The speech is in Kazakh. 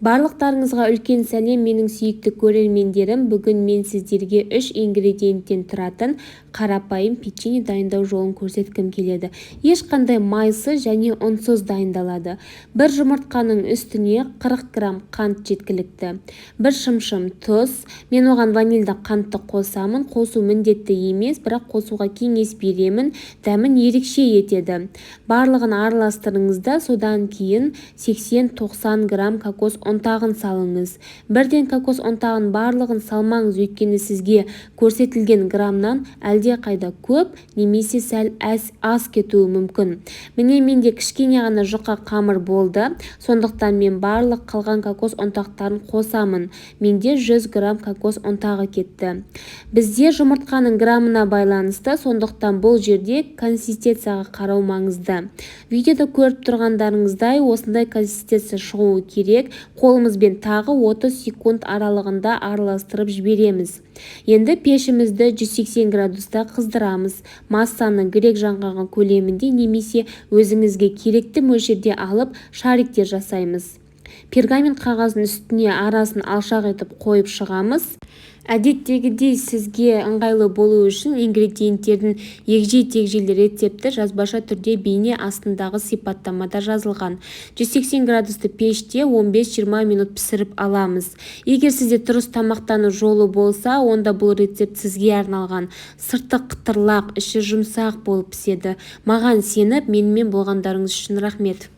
Барлықтарыңызға үлкен сәлем, менің сүйікті көрермендерім. Бүгін мен сіздерге 3 ингредиенттен тұратын қарапайым печенье дайындау жолын көрсеткім келеді. Ешқандай майсыз және ұнсыз дайындалады. Бір жұмыртқаның үстіне 40 грамм қант жеткілікті. Бір шымшым тұз. Мен оған ванильді қантты қосамын. Қосу міндетті емес, бірақ қосуға кеңес беремін. Дәмін ерекше етеді. Барлығын араластырыңызда, содан кейін 80-90 грамм кокос ұнтағын салыңыз. Бірден кокос ұнтағын барлығын салмаңыз, өйткені сізге көрсетілген граммнан әлде қайда көп немесе сәл аз кетуі мүмкін. Міне менде кішкене ғана жұқа қамыр болды, сондықтан мен барлық қалған кокос ұнтақтарын қосамын. Менде 100 грамм кокос ұнтағы кетті. Бізде жұмыртқаның граммына байланысты, сондықтан бұл жерде консистенцияға қарау маңызды. Видеода көріп тұрғандарыңыздай осындай консистенция шығуы керек. Қолымызбен тағы 30 секунд аралығында араластырып жібереміз. Енді пешімізді 180 градуста қыздырамыз. Массаны грек жаңғағы көлемінде немесе өзіңізге керекті мөлшерде алып шариктер жасаймыз. Пергамент қағаздың үстіне арасын алшақ етіп қойып шығамыз. Әдеттегідей сізге ыңғайлы болу үшін ингредиенттердің егжей-тегжейлі рецепті жазбаша түрде бейне астындағы сипаттамада жазылған. 180 градусты пеште 15-20 минут пісіріп аламыз. Егер сізде дұрыс тамақтану жолы болса, онда бұл рецепт сізге арналған. Сырты қытырлақ, іші жұмсақ болып піседі. Маған сеніп, менімен болғандарыңыз үшін рахмет.